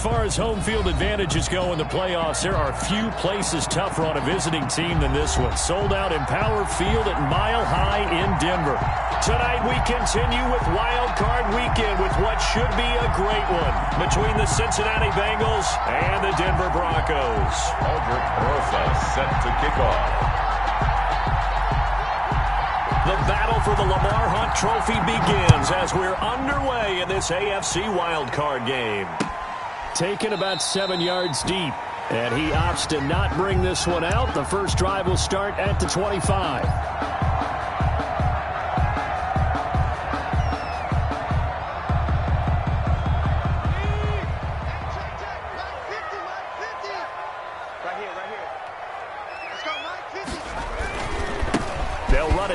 far as home field advantages go in the playoffs, there are few places tougher on a visiting team than this one. Sold out in Power Field at Mile High in Denver. Tonight we continue with Wild Card Weekend with what should be a great one between the Cincinnati Bengals and the Denver Broncos. Aldrich Rosa set to kick off. The battle for the Lamar Hunt Trophy begins as we're underway in this AFC wildcard game. Taken about 7 yards deep, and he opts to not bring this one out. The first drive will start at the 25.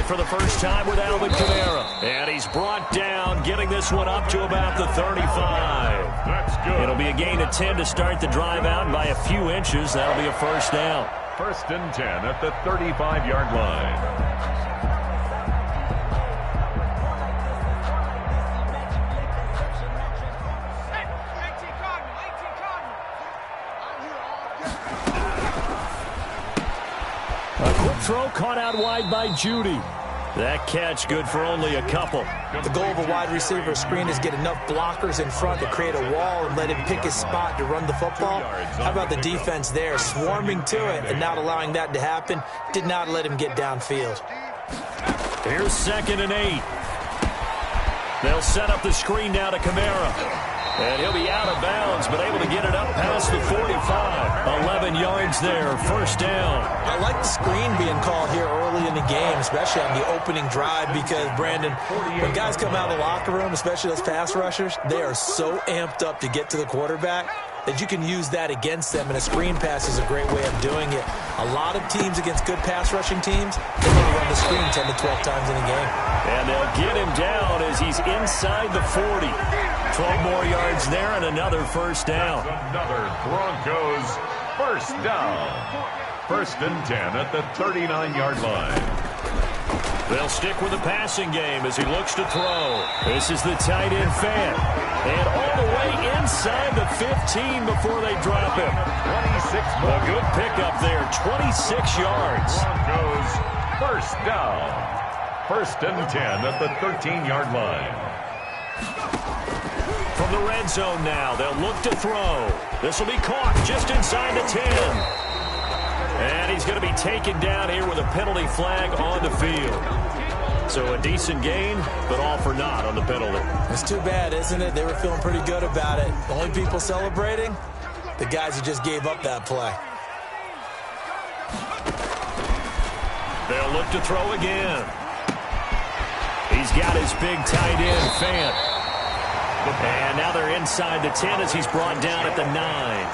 For the first time with Alvin Kamara. And he's brought down, getting this one up to about the 35. That's good. It'll be a gain of 10 to start the drive out, and by a few inches, that'll be a first down. First and 10 at the 35-yard line. Throw caught out wide by Judy. That catch good for only a couple. The goal of a wide receiver screen is get enough blockers in front to create a wall and let him pick his spot to run the football. How about the defense there, swarming to it and not allowing that to happen? Did not let him get downfield. Here's 2nd and 8. They'll set up the screen now to Kamara. And he'll be out of bounds, but able to get it up past the 45. 11 yards there, first down. I like the screen being called here early in the game, especially on the opening drive, because, Brandon, when guys come out of the locker room, especially those pass rushers, they are so amped up to get to the quarterback that you can use that against them, and a screen pass is a great way of doing it. A lot of teams against good pass rushing teams, they're going to run the screen 10 to 12 times in a game. And they'll get him down as he's inside the 40. 12 more yards there and another first down. Another Broncos first down. First and 10 at the 39-yard line. They'll stick with the passing game as he looks to throw. This is the tight end fan. And all the way inside the 15 before they drop him. 26 more. A good pickup there, 26 yards. Broncos first down. First and 10 at the 13-yard line. From the red zone now, they'll look to throw. This will be caught just inside the 10. And he's going to be taken down here with a penalty flag on the field. So a decent gain, but all for naught on the penalty. It's too bad, isn't it? They were feeling pretty good about it. The only people celebrating, the guys who just gave up that play. They'll look to throw again. He's got his big tight end, Fant. And now they're inside the 10 as he's brought down at the 9.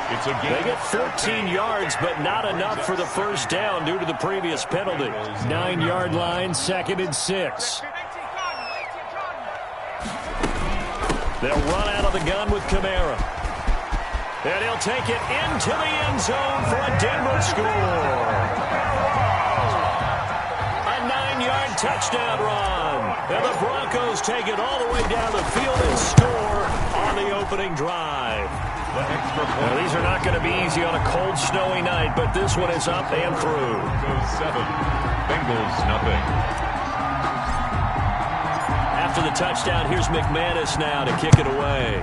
It's a game. They get 14 yards, but not enough for the first down due to the previous penalty. 9-yard line, 2nd and 6. They'll run out of the gun with Kamara. And he'll take it into the end zone for a Denver score. A 9-yard touchdown run. And the Broncos take it all the way down the field and score on the opening drive. Now, these are not going to be easy on a cold, snowy night, but this one is up and through. Goes 7. Bengals nothing. After the touchdown, here's McManus now to kick it away.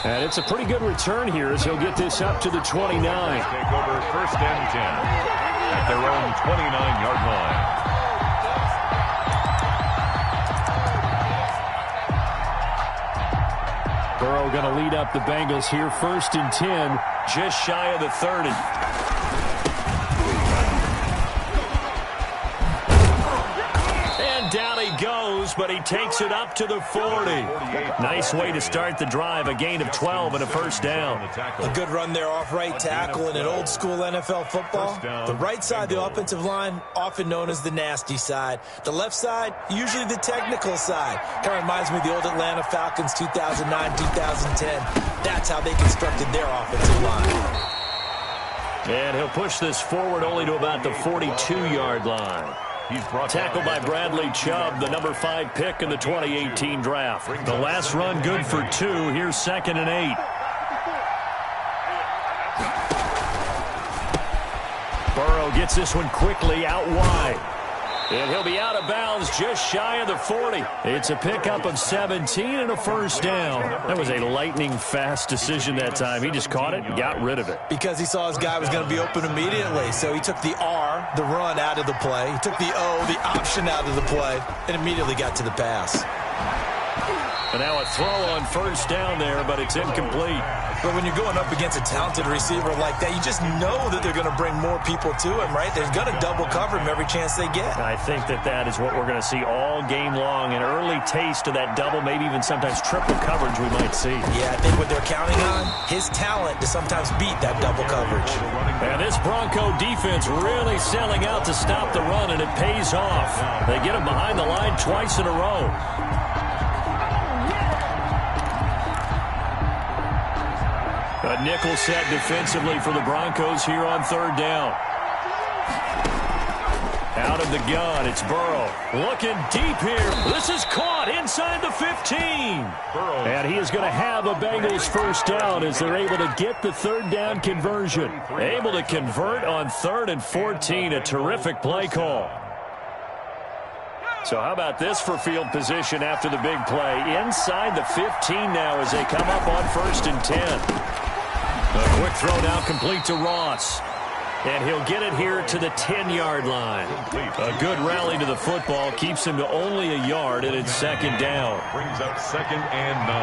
And it's a pretty good return here as he'll get this up to the 29. Take over first and 10 at their own 29-yard line. Burrow going to lead up the Bengals here. First and 10, just shy of the 30. And down he goes, but he takes it up to the 40. Nice way to start the drive. A gain of 12 and a first down. A good run there off right tackle in an old school NFL football. The right side, the offensive line, often known as the nasty side. The left side, usually the technical side. Kind of reminds me of the old Atlanta Falcons 2009, 2010. That's how they constructed their offensive line. And he'll push this forward only to about the 42-yard line. Tackled by Bradley Chubb, the number 5 pick in the 2018 draft. The last run good for 2. Here's 2nd and 8. Burrow gets this one quickly out wide. And he'll be out of bounds just shy of the 40. It's a pickup of 17 and a first down. That was a lightning-fast decision that time. He just caught it and got rid of it. Because he saw his guy was going to be open immediately. So he took the R, the run, out of the play. He took the O, the option, out of the play, and immediately got to the pass. And now a throw on first down there, but it's incomplete. But when you're going up against a talented receiver like that, you just know that they're going to bring more people to him, right? They're going to double cover him every chance they get. I think that is what we're going to see all game long. An early taste of that double, maybe even sometimes triple coverage we might see. Yeah, I think what they're counting on, his talent to sometimes beat that double coverage. And this Bronco defense really selling out to stop the run, and it pays off. They get him behind the line twice in a row. A nickel set defensively for the Broncos here on 3rd down. Out of the gun, it's Burrow. Looking deep here. This is caught inside the 15. And he is going to have a Bengals first down as they're able to get the 3rd down conversion. Able to convert on 3rd and 14. A terrific play call. So how about this for field position after the big play? Inside the 15 now as they come up on 1st and 10. A quick throw now complete to Ross. And he'll get it here to the 10-yard line. A good rally to the football keeps him to only a yard, and it's 2nd down. Brings up 2nd and 9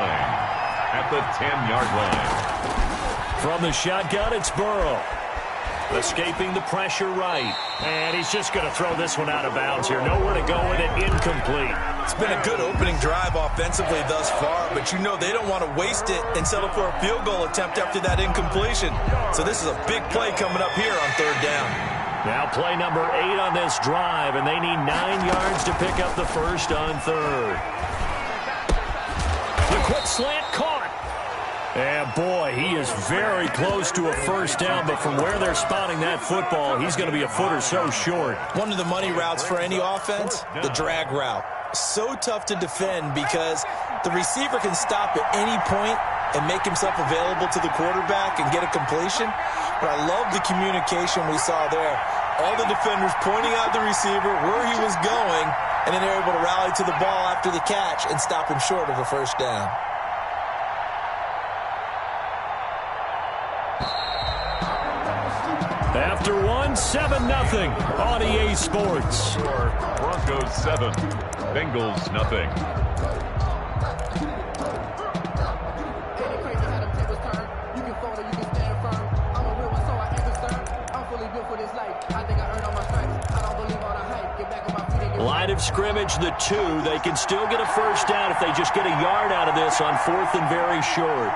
at the 10-yard line. From the shotgun, it's Burrow. Escaping the pressure right. And he's just going to throw this one out of bounds here. Nowhere to go with it. Incomplete. It's been a good opening drive offensively thus far, but you know they don't want to waste it and settle for a field goal attempt after that incompletion. So this is a big play coming up here on 3rd down. Now play number 8 on this drive, and they need 9 yards to pick up the first on 3rd. The quick slant caught. And, boy, he is very close to a first down, but from where they're spotting that football, he's going to be a foot or so short. One of the money routes for any offense, the drag route. So tough to defend because the receiver can stop at any point and make himself available to the quarterback and get a completion. But I love the communication we saw there. All the defenders pointing out the receiver, where he was going, and then they're able to rally to the ball after the catch and stop him short of a first down. After 7-0 on EA Sports. Broncos 7, Bengals nothing. Line of scrimmage, the 2. They can still get a first down if they just get a yard out of this on 4th and very short.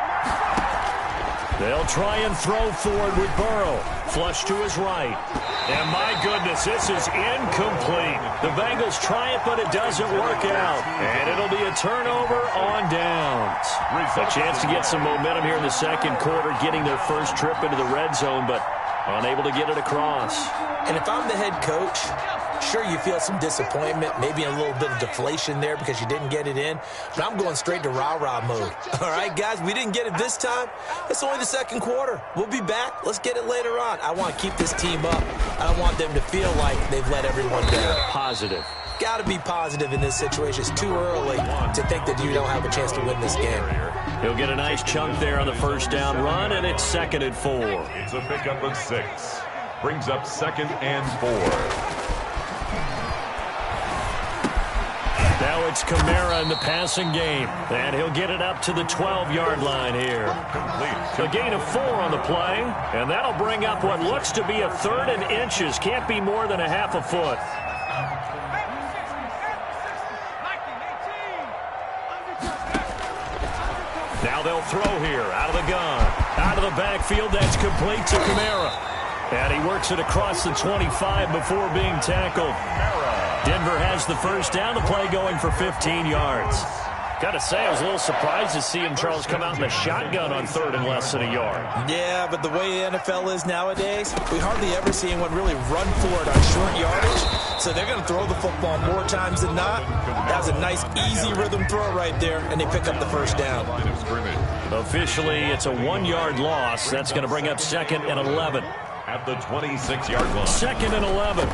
They'll try and throw forward with Burrow. Flush to his right. And my goodness, this is incomplete. The Bengals try it, but it doesn't work out. And it'll be a turnover on downs. A chance to get some momentum here in the 2nd quarter, getting their first trip into the red zone, but unable to get it across. And if I'm the head coach, sure, you feel some disappointment, maybe a little bit of deflation there because you didn't get it in, but I'm going straight to rah-rah mode. All right, guys, we didn't get it this time. It's only the 2nd quarter. We'll be back. Let's get it later on. I want to keep this team up. I don't want them to feel like they've let everyone down. Positive. Got to be positive in this situation. It's too early to think that you don't have a chance to win this game. He'll get a nice chunk there on the first down run, and it's 2nd and 4. It's a pickup of 6. Brings up 2nd and 4. Now it's Kamara in the passing game, and he'll get it up to the 12-yard line here. A gain of 4 on the play, and that'll bring up what looks to be a 3rd and inches. Can't be more than a half a foot. Now they'll throw here, out of the gun. Out of the backfield, that's complete to Kamara. And he works it across the 25 before being tackled. Denver has the first down, the play going for 15 yards. Got to say, I was a little surprised to see him, Charles, come out in the shotgun on third and less than a yard. Yeah, but the way the NFL is nowadays, we hardly ever see anyone really run for it on short yardage. So they're going to throw the football more times than not. That was a nice, easy rhythm throw right there, and they pick up the first down. Officially, it's a 1-yard loss. That's going to bring up 2nd and 11. At the 26-yard line. 2nd and 11.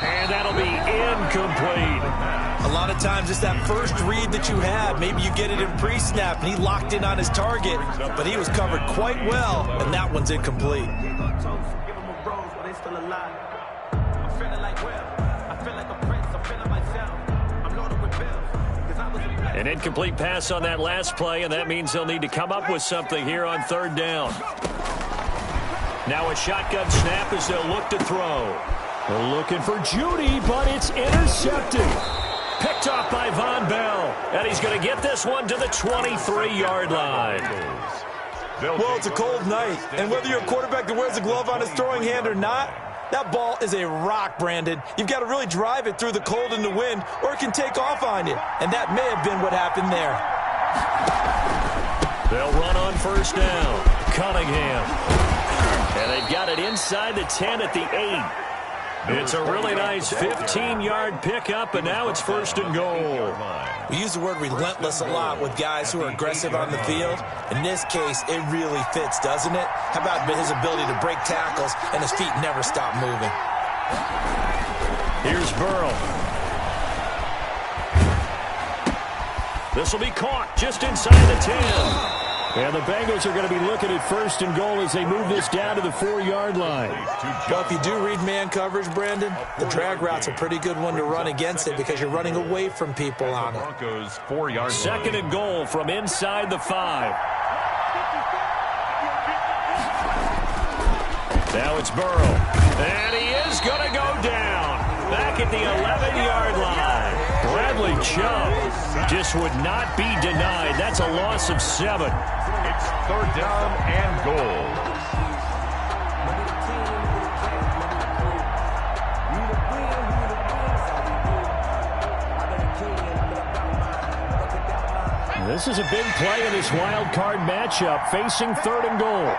And that'll be incomplete. A lot of times it's that first read that you have. Maybe you get it in pre-snap, and he locked in on his target, but he was covered quite well, and that one's incomplete. An incomplete pass on that last play, and that means they'll need to come up with something here on third down. Now a shotgun snap as they'll look to throw. They're looking for Judy, but it's intercepted. Picked off by Von Bell, and he's going to get this one to the 23-yard line. Well, it's a cold night, and whether you're a quarterback that wears a glove on his throwing hand or not, that ball is a rock, Brandon. You've got to really drive it through the cold and the wind, or it can take off on you, and that may have been what happened there. They'll run on first down. Cunningham. And they've got it inside the 10 at the 8. It's a really nice 15-yard pickup, and now it's 1st and goal. We use the word relentless a lot with guys who are aggressive on the field. In this case, it really fits, doesn't it? How about his ability to break tackles and his feet never stop moving? Here's Burrow. This will be caught just inside the 10. And the Bengals are going to be looking at 1st and goal as they move this down to the 4-yard line. Well, if you do read man coverage, Brandon, the drag route's a pretty good one to run against it because you're running away from people on it. Broncos 4-yard line. 2nd and goal from inside the 5. Now it's Burrow. And he is going to go down. Back at the 11-yard line. Bradley Chubb just would not be denied. That's a loss of 7. It's 3rd down and goal. This is a big play in this wild card matchup, facing 3rd and goal.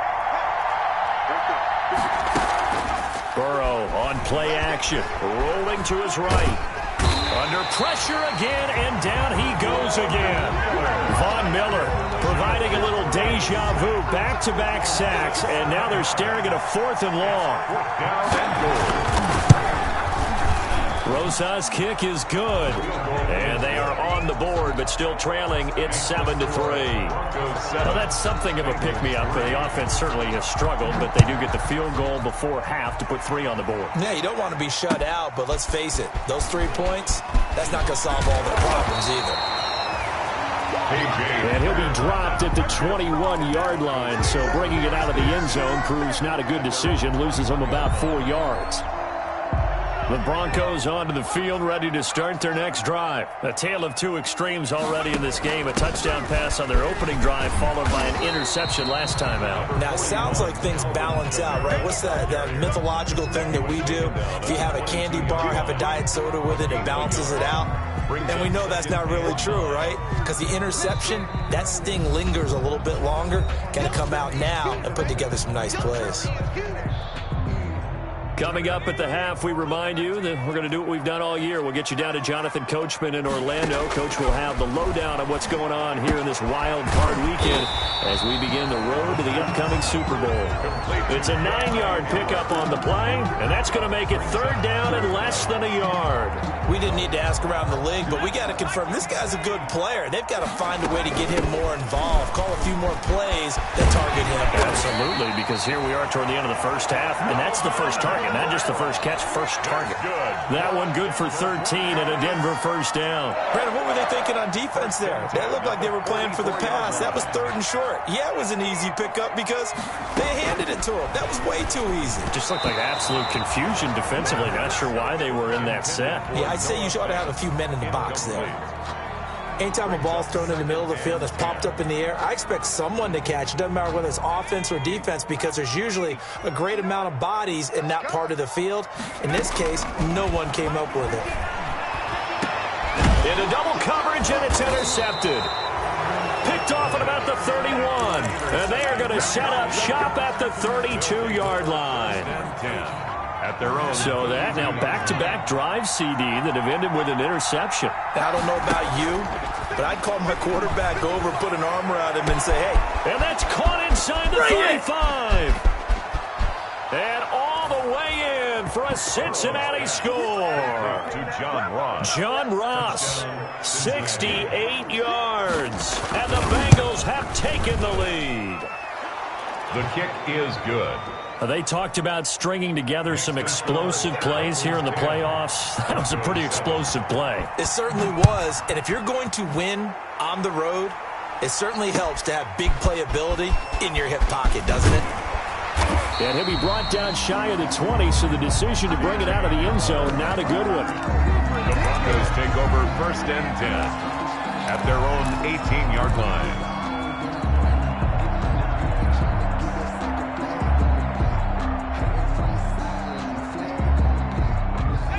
Burrow on play action, rolling to his right. Under pressure again, and down he goes again. Von Miller providing a little deja vu, back-to-back sacks, and now they're staring at a 4th and long. 4th down and goal. Rosa's kick is good, and they are on the board, but still trailing. It's 7-3. Well, that's something of a pick-me-up. The offense certainly has struggled, but they do get the field goal before half to put 3 on the board. Yeah, you don't want to be shut out, but let's face it, those 3 points, that's not going to solve all their problems either. And he'll be dropped at the 21-yard line, so bringing it out of the end zone proves not a good decision, loses them about 4 yards. The Broncos onto the field, ready to start their next drive. A tale of 2 extremes already in this game. A touchdown pass on their opening drive, followed by an interception last time out. Now, it sounds like things balance out, right? What's that mythological thing that we do? If you have a candy bar, have a diet soda with it, it balances it out. And we know that's not really true, right? Because the interception, that sting lingers a little bit longer. Got to come out now and put together some nice plays. Coming up at the half, we remind you that we're going to do what we've done all year. We'll get you down to Jonathan Coachman in Orlando. Coach will have the lowdown of what's going on here in this wild card weekend as we begin the road to the upcoming Super Bowl. It's a 9-yard pickup on the play, and that's going to make it 3rd down and less than a yard. We didn't need to ask around the league, but we got to confirm this guy's a good player. They've got to find a way to get him more involved, call a few more plays that target him. Absolutely, because here we are toward the end of the first half, and that's the first target. Not just the first catch, first target. That one good for 13 and a Denver 1st down. Brandon, what were they thinking on defense there? That looked like they were playing for the pass. That was 3rd and short. Yeah, it was an easy pickup because they handed it to him. That was way too easy. Just looked like absolute confusion defensively. Not sure why they were in that set. Yeah, I'd say you ought to have a few men in the box there. Anytime a ball's thrown in the middle of the field that's popped up in the air, I expect someone to catch. It doesn't matter whether it's offense or defense because there's usually a great amount of bodies in that part of the field. In this case, no one came up with it. Into double coverage, and it's intercepted. Picked off at about the 31. And they are going to set up shop at the 32-yard line. At their own. So that now back-to-back drive CD that have ended with an interception. I don't know about you, but I'd call my quarterback over, put an arm around him, and say, hey. And that's caught inside the 35. And all the way in for a Cincinnati score. To John Ross. John Ross, 68 yards. And the Bengals have taken the lead. The kick is good. They talked about stringing together some explosive plays here in the playoffs. That was a pretty explosive play. It certainly was. And if you're going to win on the road, it certainly helps to have big playability in your hip pocket, doesn't it? And he'll be brought down shy of the 20, so the decision to bring it out of the end zone, not a good one. The Broncos take over 1st and 10 at their own 18-yard line.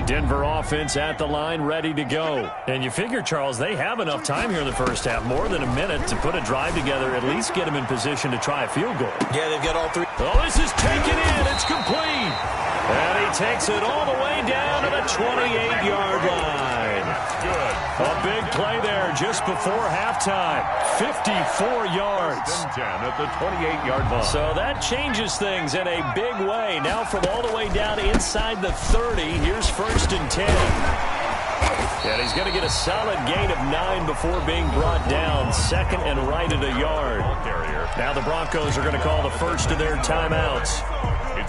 Denver offense at the line, ready to go. And you figure, Charles, they have enough time here in the first half, more than a minute, to put a drive together, at least get them in position to try a field goal. Yeah, they've got all three. Oh, this is taken in. It's complete. And he takes it all the way down to the 28-yard line. Good. A big play there just before halftime. 54 yards. 10 at the 28-yard line. So that changes things in a big way. Now from all the way down inside the 30, here's 1st and 10. And he's going to get a solid gain of 9 before being brought down. 2nd and right at a yard. Now the Broncos are going to call the first of their timeouts,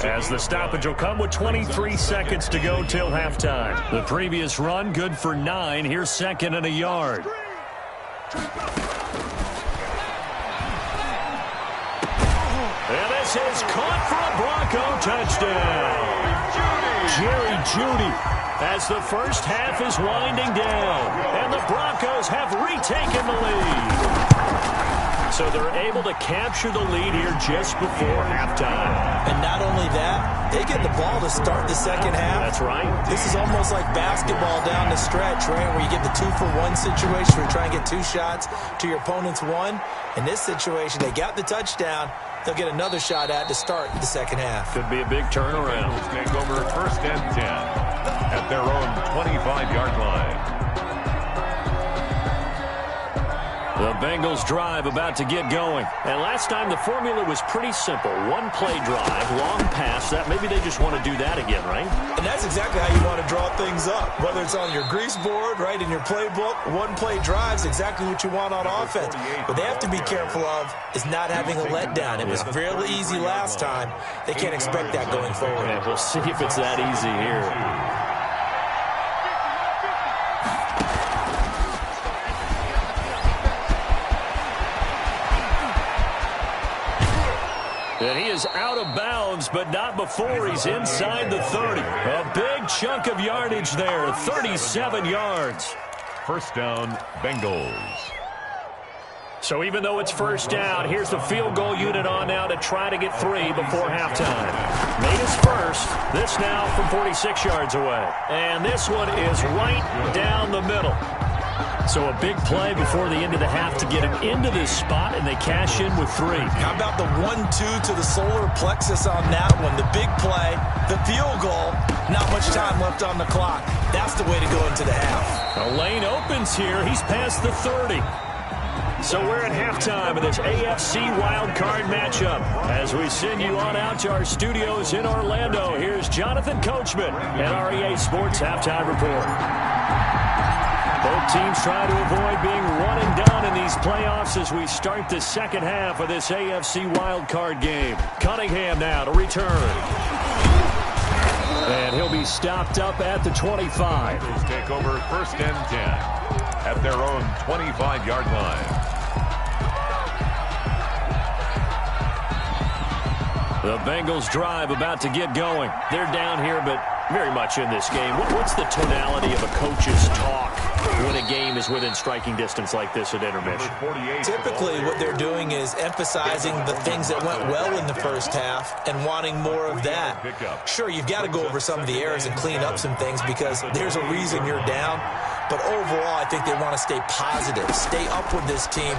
as the stoppage will come with 23 seconds to go till halftime. The previous run, good for 9. Here's 2nd and a yard. And this is caught for a Bronco touchdown. Jerry Jeudy, as the first half is winding down, and the Broncos have retaken the lead. So they're able to capture the lead here just before halftime. And not only that, they get the ball to start the second half. That's right. This is almost like basketball down the stretch, right, where you get the 2-for-1 situation where you try and get 2 shots to your opponent's 1. In this situation, they got the touchdown. They'll get another shot at to start the second half. Could be a big turnaround. Take over 1st and 10 at their own 25-yard line. The Bengals drive about to get going. And last time the formula was pretty simple. 1-play drive, long pass. That maybe they just want to do that again, right? And that's exactly how you want to draw things up. Whether it's on your grease board, right, in your playbook, 1-play drive's exactly what you want on offense. What they have to be careful of is not having a letdown. It was fairly easy last time. They can't expect that going forward. Yeah, we'll see if it's that easy here. And he is out of bounds, but not before he's inside the 30. A big chunk of yardage there, 37 yards. 1st down, Bengals. So even though it's 1st down, here's the field goal unit on now to try to get 3 before halftime. Made his first. This now from 46 yards away. And this one is right down the middle. So a big play before the end of the half to get him into this spot, and they cash in with 3. How about the 1-2 to the solar plexus on that one? The big play, the field goal, not much time left on the clock. That's the way to go into the half. A lane opens here. He's past the 30. So we're at halftime of this AFC wildcard matchup. As we send you on out to our studios in Orlando, here's Jonathan Coachman at our EA Sports Halftime Report. Both teams try to avoid being one and done in these playoffs as we start the second half of this AFC wildcard game. Cunningham now to return. And he'll be stopped up at the 25. Take over 1st and 10 at their own 25-yard line. The Bengals drive about to get going. They're down here, but very much in this game. What's the tonality of a coach's talk when a game is within striking distance like this at intermission? Typically, what they're doing is emphasizing the things that went well in the first half and wanting more of that. Sure, you've got to go over some of the errors and clean up some things because there's a reason you're down. But overall, I think they want to stay positive, stay up with this team.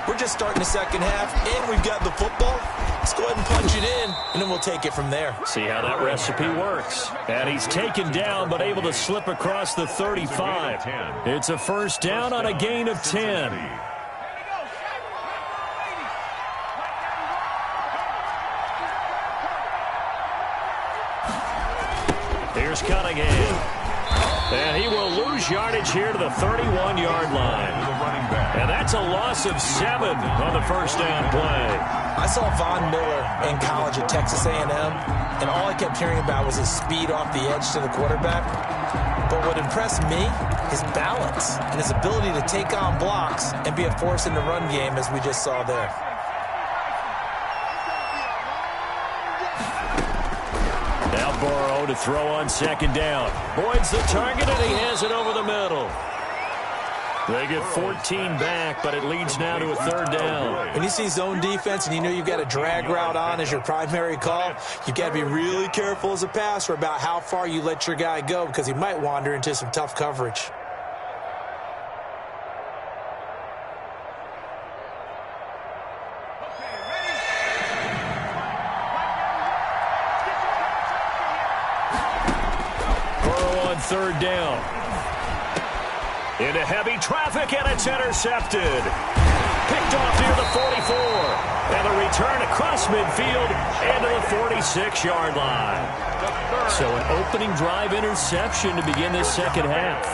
We're just starting the second half, and we've got the football. Let's go ahead and punch it in, and then we'll take it from there. See how that recipe works. And he's taken down, but able to slip across the 35. It's a first down on a gain of 10. Here's Cunningham. And he will lose yardage here to the 31-yard line. And that's a loss of 7 on the first down play. I saw Von Miller in college at Texas A&M, and all I kept hearing about was his speed off the edge to the quarterback. But what impressed me, his balance and his ability to take on blocks and be a force in the run game, as we just saw there. Now Burrow to throw on second down. Boyd's the target, and he has it over the middle. They get 14 back, but it leads now to a third down. When you see zone defense and you know you've got a drag route on as your primary call, you've got to be really careful as a passer about how far you let your guy go because he might wander into some tough coverage. Burrow on third down. Into heavy traffic, and it's intercepted. Picked off near the 44. And the return across midfield into the 46-yard line. So an opening drive interception to begin this second half.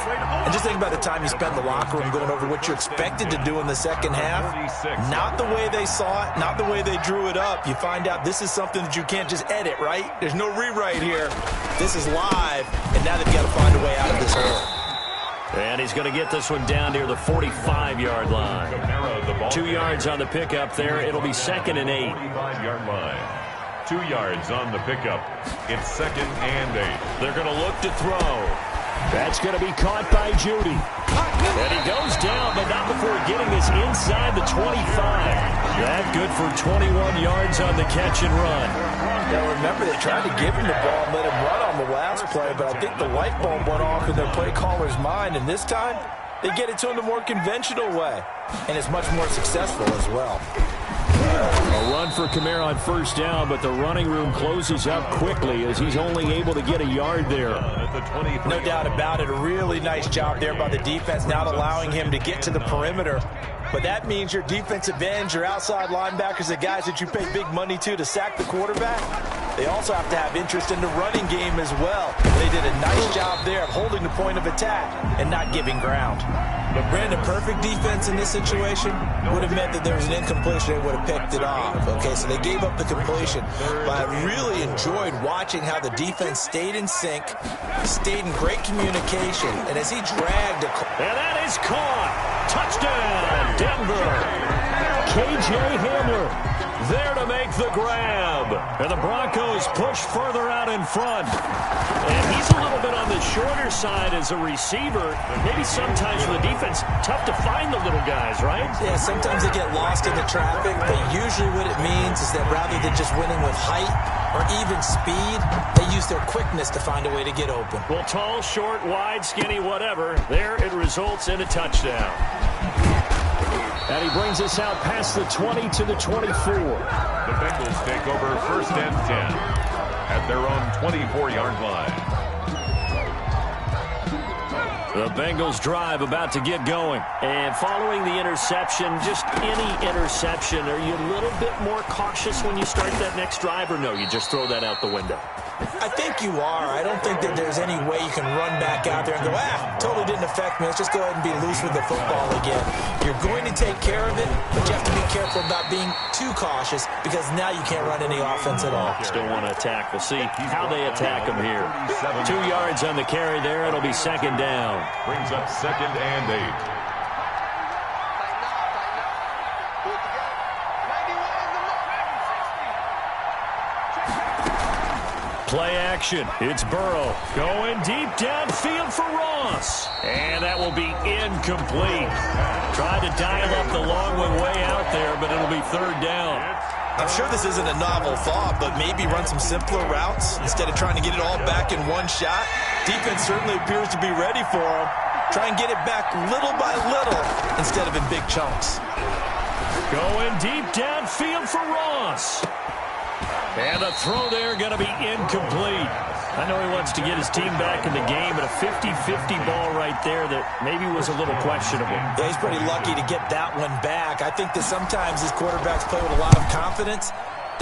And just think about the time you spent in the locker room going over what you expected to do in the second half. Not the way they saw it, not the way they drew it up. You find out this is something that you can't just edit, right? There's no rewrite here. This is live, and now they've got to find a way out of this hole. And he's going to get this one down near the 45-yard line. 2 yards on the pickup there. It'll be second and 8. 45-yard line. 2 yards on the pickup. It's second and 8. They're going to look to throw. That's going to be caught by Judy. And he goes down, but not before getting this inside the 25. That good for 21 yards on the catch and run. Now remember, they tried to give him the ball and let him run on the last play, but I think the light bulb went off in their play caller's mind, and this time they get it to him the more conventional way, and it's much more successful as well. A run for Kamara on first down, but the running room closes up quickly as he's only able to get a yard there. No doubt about it. A really nice job there by the defense, not allowing him to get to the perimeter. But that means your defensive ends, your outside linebackers, the guys that you pay big money to sack the quarterback, they also have to have interest in the running game as well. They did a nice job there of holding the point of attack and not giving ground. But Brandon, perfect defense in this situation would have meant that there was an incompletion. They would have picked it off. Okay, so they gave up the completion. But I really enjoyed watching how the defense stayed in sync, stayed in great communication, and as he dragged a... And that is caught. Touchdown, Denver. KJ Hamler there to make the grab. And the Broncos push further out in front. And he's a little bit on the shorter side as a receiver. Maybe sometimes for the defense, tough to find the little guys, right? Yeah, sometimes they get lost in the traffic, but usually what it means is that rather than just winning with height or even speed, they use their quickness to find a way to get open. Well, tall, short, wide, skinny, whatever, there it results in a touchdown. And he brings us out past the 20 to the 24. The Bengals take over first and 10 at their own 24-yard line. The Bengals drive about to get going. And following the interception, just any interception, are you a little bit more cautious when you start that next drive, or no, you just throw that out the window? I think you are. I don't think that there's any way you can run back out there and go, totally didn't affect me. Let's just go ahead and be loose with the football again. You're going to take care of it, but you have to be careful about being too cautious because now you can't run any offense at all. Still want to attack. We'll see how they attack them here. 2 yards on the carry there. It'll be second down. Brings up second and 8. Play action. It's Burrow going deep downfield for Ross. And that will be incomplete. Tried to dial up the long one way out there, but it'll be third down. I'm sure this isn't a novel thought, but maybe run some simpler routes instead of trying to get it all back in one shot. Defense certainly appears to be ready for him. Try and get it back little by little instead of in big chunks. Going deep downfield for Ross. And the throw there going to be incomplete. I know he wants to get his team back in the game, but a 50-50 ball right there that maybe was a little questionable. Yeah, he's pretty lucky to get that one back. I think that sometimes these quarterbacks play with a lot of confidence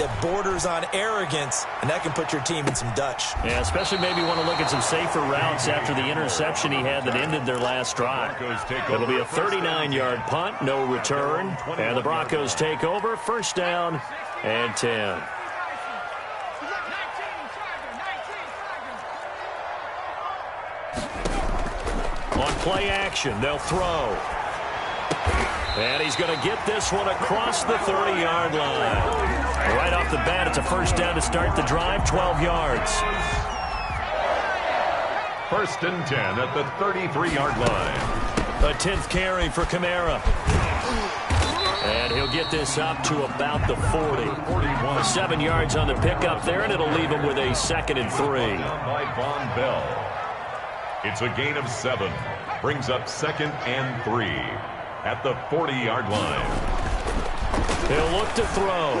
that borders on arrogance, and that can put your team in some Dutch. Yeah, especially maybe want to look at some safer routes after the interception he had that ended their last drive. It'll be a 39-yard punt, no return, and the Broncos take over, first down and 10. On play action, they'll throw. And he's going to get this one across the 30-yard line. Right off the bat, it's a first down to start the drive, 12 yards. First and 10 at the 33-yard line. A 10th carry for Kamara. And he'll get this up to about the 40. 7 yards on the pickup there, and it'll leave him with a 2nd and 3. By Von Bell. It's a gain of 7. Brings up 2nd and 3 at the 40-yard line. He'll look to throw.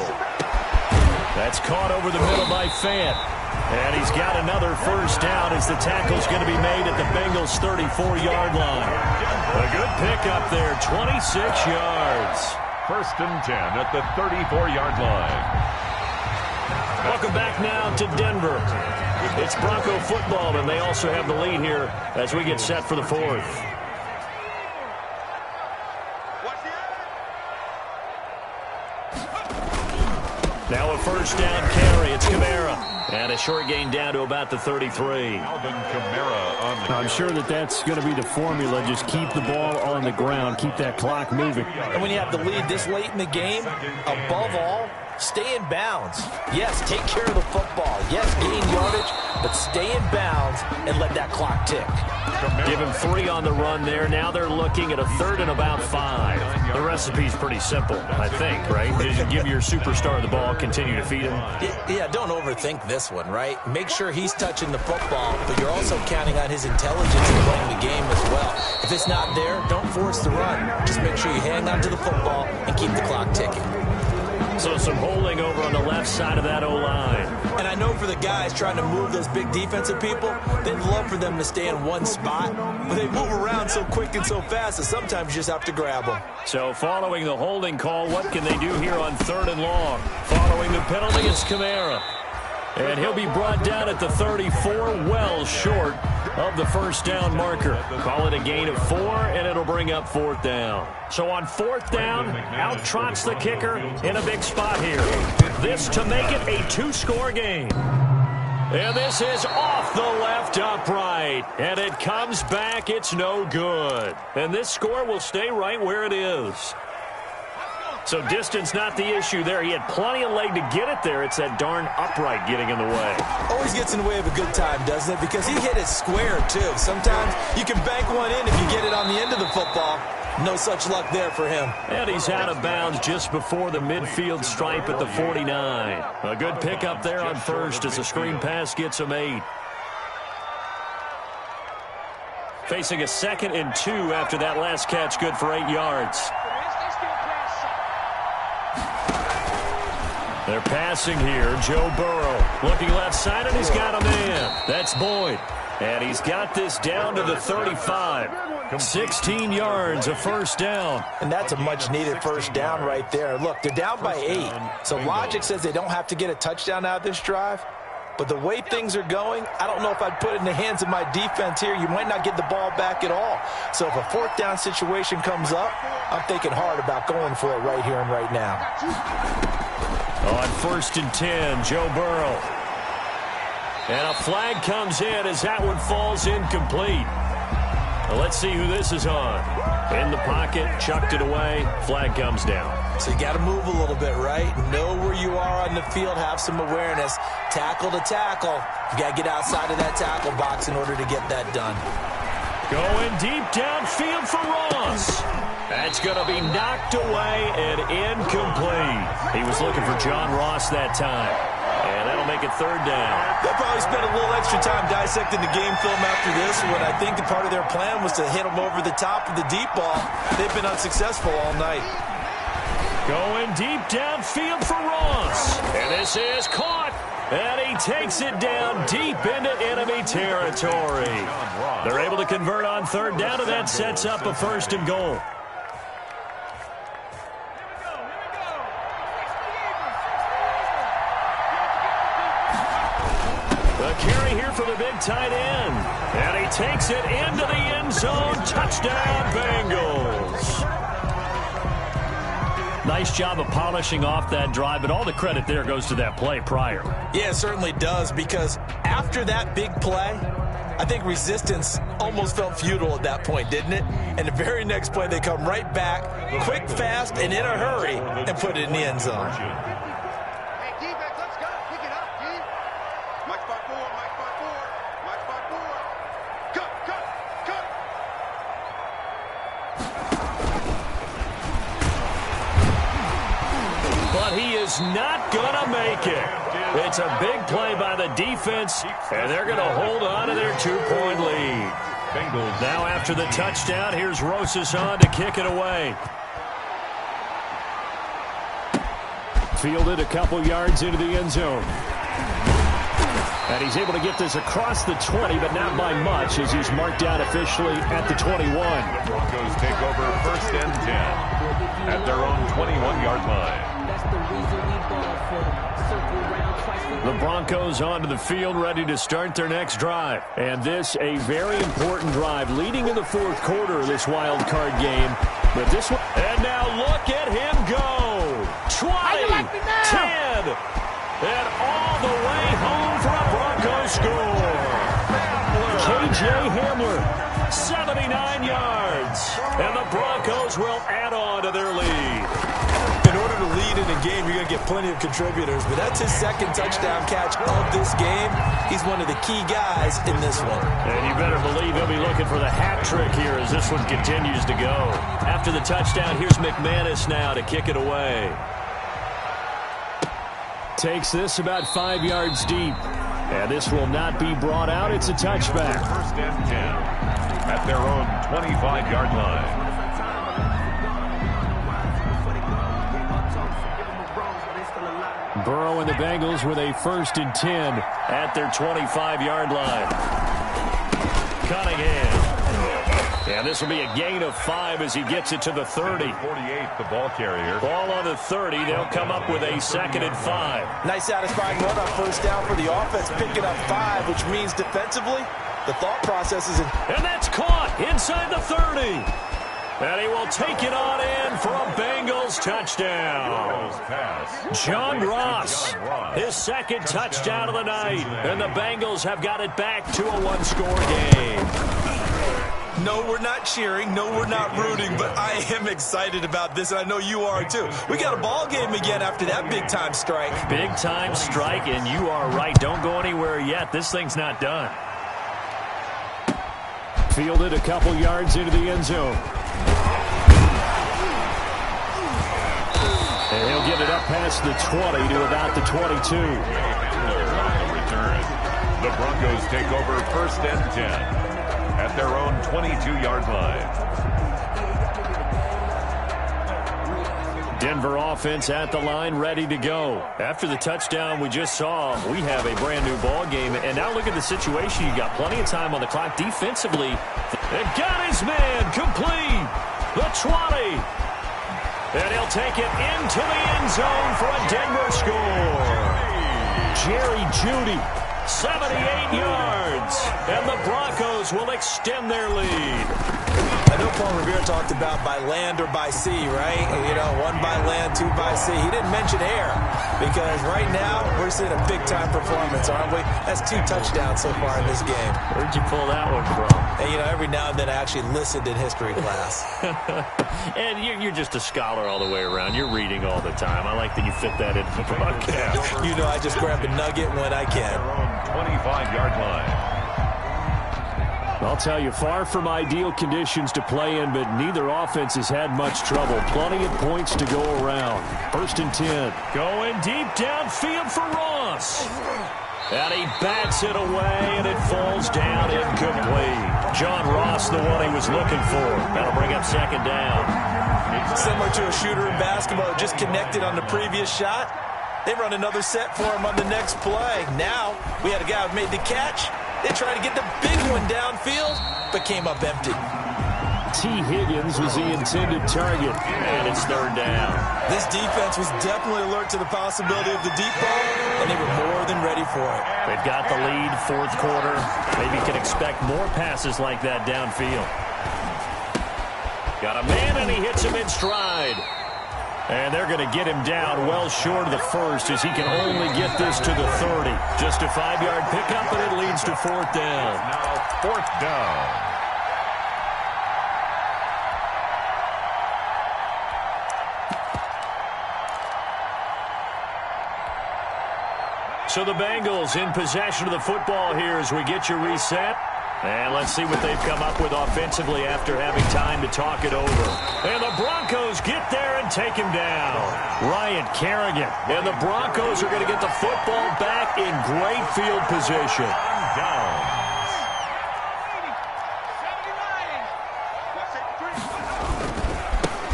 That's caught over the middle by Fant. And he's got another first down as the tackle's going to be made at the Bengals' 34-yard line. A good pickup there, 26 yards. First and 10 at the 34-yard line. Welcome back now to Denver. It's Bronco football, and they also have the lead here as we get set for the fourth. Now a first down carry. It's Kamara. And a short gain down to about the 33. Alvin Kamara on the I'm sure that's going to be the formula. Just keep the ball on the ground. Keep that clock moving. And when you have the lead this late in the game, above all, stay in bounds. Yes, take care of the football. Yes, gain yardage, but stay in bounds and let that clock tick. Give him 3 on the run there. Now they're looking at a 3rd and about 5. The recipe's pretty simple, I think, right? Just give your superstar the ball, continue to feed him. Yeah, don't overthink this one, right? Make sure he's touching the football, but you're also counting on his intelligence in playing the game as well. If it's not there, don't force the run. Just make sure you hang on to the football and keep the clock ticking. So some holding over on the left side of that O-line. And I know for the guys trying to move those big defensive people, they'd love for them to stay in one spot, but they move around so quick and so fast that sometimes you just have to grab them. So following the holding call, what can they do here on 3rd and long? Following the penalty, it's Kamara. And he'll be brought down at the 34, well short of the first down marker. Call it a gain of 4, and it'll bring up 4th down. So on 4th down, out trots the kicker in a big spot here. This to make it a 2-score game. And this is off the left upright. And it comes back. It's no good. And this score will stay right where it is. So distance not the issue there. He had plenty of leg to get it there. It's that darn upright getting in the way. Always gets in the way of a good time, doesn't it? Because he hit it square, too. Sometimes you can bank one in if you get it on the end of the football. No such luck there for him. And he's out of bounds just before the midfield stripe at the 49. A good pickup there on first as the screen pass gets him 8. Facing a 2nd and 2 after that last catch, good for 8 yards. They're passing here. Joe Burrow looking left side, and he's got a man. That's Boyd. And he's got this down to the 35. 16 yards, a first down. And that's a much-needed first down right there. Look, they're down by 8. So logic says they don't have to get a touchdown out of this drive. But the way things are going, I don't know if I'd put it in the hands of my defense here. You might not get the ball back at all. So if a 4th down situation comes up, I'm thinking hard about going for it right here and right now. On 1st and 10, Joe Burrow. And a flag comes in as that one falls incomplete. Well, let's see who this is on. In the pocket, chucked it away, flag comes down. So you got to move a little bit, right? Know where you are on the field, have some awareness. Tackle to tackle. You got to get outside of that tackle box in order to get that done. Going deep downfield for Ross. That's going to be knocked away and incomplete. He was looking for John Ross that time. And that'll That'll make it third down. They'll probably spend a little extra time dissecting the game film after this one. I think the part of their plan was to hit them over the top of the deep ball. They've been unsuccessful all night. Going deep downfield for Ross. And this is caught. And he takes it down deep into enemy territory. They're able to convert on third down, and that sets up a 1st and goal. The carry here for the big tight end. And he takes it into the end zone. Touchdown, Bengals. Nice job of polishing off that drive, but all the credit there goes to that play prior. Yeah, it certainly does, because after that big play, I think resistance almost felt futile at that point, didn't it? And the very next play, they come right back, quick, fast, and in a hurry, and put it in the end zone. Hey, defense, let's go. Pick it up, D. Mike spot 4, Mike spot 4, Mike spot 4. Cut. But he is not going to make it. It's a big play by the defense, and they're going to hold on to their 2-point lead. Bengals. Now after the touchdown, here's Rosas on to kick it away. Fielded a couple yards into the end zone. And he's able to get this across the 20, but not by much, as he's marked down officially at the 21. The Broncos take over 1st and 10 at their own 21-yard line. The Broncos onto the field, ready to start their next drive. And this, a very important drive, leading in the 4th quarter of this wild card game. But this one, and now look at him go. 20, 10, and all the way home for a Broncos score. K.J. Hamler, 79 yards. And the Broncos will add on to their lead. In order to lead in a game, you're going to get plenty of contributors, but that's his 2nd touchdown catch of this game. He's one of the key guys in this one. And you better believe he'll be looking for the hat trick here as this one continues to go. After the touchdown, here's McManus now to kick it away. Takes this about 5 yards deep. And this will not be brought out. It's a touchback. 1st and 10 at their own 25-yard line. Burrow and the Bengals with a 1st and 10 at their 25-yard line. Cunningham. And this will be a gain of 5 as he gets it to the 30. 48, the ball carrier. Ball on the 30. They'll come up with a 2nd and 5. Nice satisfying run on 1st down for the offense, picking up 5, which means defensively, the thought process is in. And that's caught inside the 30. And he will take it on in for a Bengals touchdown. John Ross, his 2nd touchdown of the night. And the Bengals have got it back to a 1-score game. No, we're not cheering. No, we're not rooting. But I am excited about this, and I know you are too. We got a ball game again after that big-time strike. Big-time strike, and you are right. Don't go anywhere yet. This thing's not done. Fielded a couple yards into the end zone. And he'll get it up past the 20 to about the 22. The Broncos take over 1st and 10 at their own 22-yard line. Denver offense at the line, ready to go. After the touchdown we just saw, we have a brand-new ball game. And now look at the situation. You got plenty of time on the clock defensively. And got his man complete. The 20. And he'll take it into the end zone for a Denver score. Jerry Jeudy, 78 yards. And the Broncos will extend their lead. I know Paul Revere talked about by land or by sea, right? You know, 1 by land, 2 by sea. He didn't mention air because right now we're seeing a big-time performance, aren't we? That's 2 touchdowns so far in this game. Where'd you pull that one from? And, you know, every now and then I actually listened in history class. And you're just a scholar all the way around. You're reading all the time. I like that you fit that into the broadcast. You know, I just grab a nugget when I can. 25-yard line. I'll tell you, far from ideal conditions to play in, but neither offense has had much trouble. Plenty of points to go around. 1st and 10. Going deep downfield for Ross. And he bats it away, and it falls down incomplete. John Ross, the one he was looking for. That'll bring up 2nd down. Similar to a shooter in basketball, just connected on the previous shot. They run another set for him on the next play. Now, we had a guy who made the catch. They tried to get the big one downfield, but came up empty. T. Higgins was the intended target. And it's 3rd down. This defense was definitely alert to the possibility of the deep ball, and they were more than ready for it. They've got the lead, 4th quarter. Maybe can expect more passes like that downfield. Got a man, and he hits him in stride. And they're going to get him down well short of the 1st as he can only get this to the 30. Just a 5-yard pickup, and it leads to 4th down. Now 4th down. So the Bengals in possession of the football here as we get you reset. And let's see what they've come up with offensively after having time to talk it over. And the Broncos get there and take him down. Ryan Kerrigan. And the Broncos are going to get the football back in great field position. Down.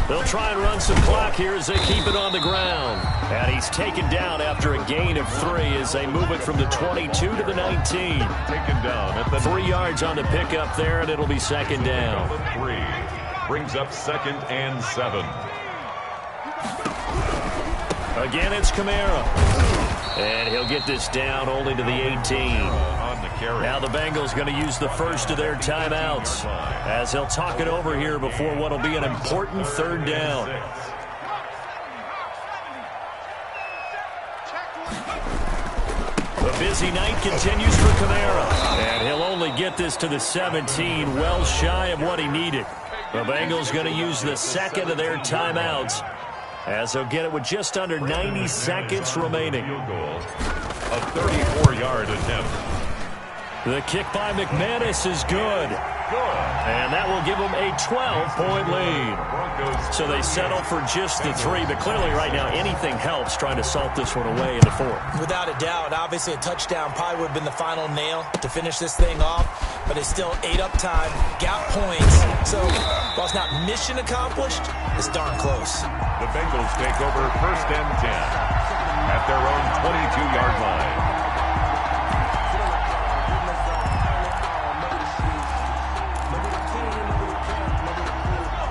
They'll try and run some clock here as they keep it on the ground. And he's taken down after a gain of 3 as they move it from the 22 to the 19. Taken down at the 3 yards on the pickup there, and it'll be 2nd down. 3. Brings up 2nd and 7. Again, it's Kamara. And he'll get this down only to the 18. On the carry. Now the Bengals going to use the first of their timeouts as they'll talk it over here before what will be an important 3rd down. The busy night continues for Kamara. And he'll only get this to the 17, well shy of what he needed. The Bengals going to use the 2nd of their timeouts as they'll get it with just under 90 seconds remaining. Field goal. A 34-yard attempt. The kick by McManus is good. And that will give them a 12-point lead. So they settle for just the 3, but clearly right now anything helps trying to salt this one away in the 4th. Without a doubt, obviously a touchdown probably would have been the final nail to finish this thing off, but it's still ate up time, got points. So while it's not mission accomplished, it's darn close. The Bengals take over 1st and 10 at their own 22-yard line.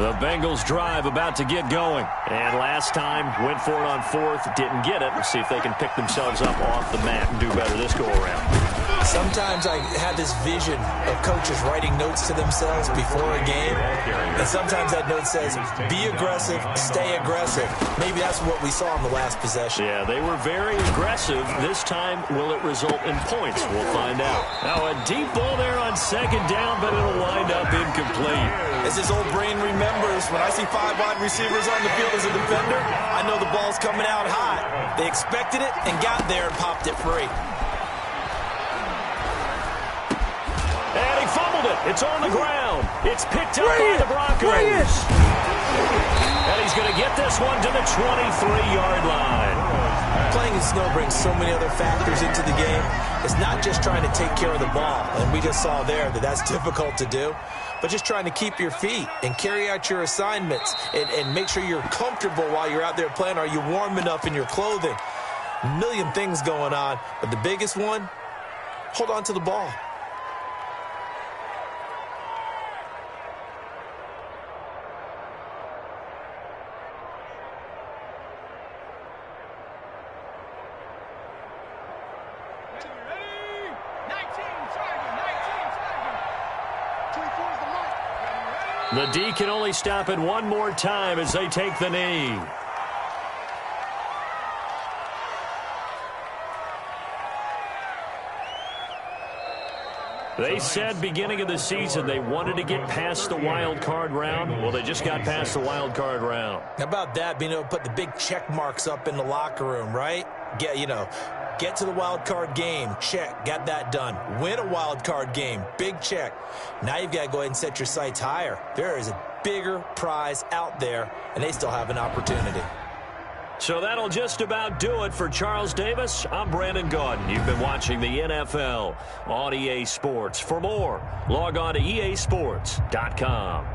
The Bengals drive about to get going. And last time, went for it on 4th, didn't get it. Let's see if they can pick themselves up off the mat and do better this go-around. Sometimes I have this vision of coaches writing notes to themselves before a game. And sometimes that note says, be aggressive, stay aggressive. Maybe that's what we saw in the last possession. Yeah, they were very aggressive. This time, will it result in points? We'll find out. Now, a deep ball there on 2nd down, but it'll wind up incomplete. As his old brain remembers, when I see 5 wide receivers on the field as a defender, I know the ball's coming out high. They expected it and got there and popped it free. And he fumbled it. It's on the ground. It's picked up by the Broncos. And he's going to get this one to the 23-yard line. Playing in snow brings so many other factors into the game. It's not just trying to take care of the ball, and we just saw there that that's difficult to do, but just trying to keep your feet and carry out your assignments and make sure you're comfortable while you're out there playing. Are you warm enough in your clothing? A million things going on, but the biggest one, hold on to the ball. The D can only stop it one more time as they take the knee. They said beginning of the season they wanted to get past the wild card round. Well, they just got past the wild card round. How about that, being able to put the big check marks up in the locker room, right? Yeah, you know, Get to the wild card game. Check. Got that done. Win a wild card game. Big check. Now you've got to go ahead and set your sights higher. There is a bigger prize out there, and they still have an opportunity. So that'll just about do it for Charles Davis. I'm Brandon Gaudin. You've been watching the NFL on EA Sports. For more, log on to easports.com.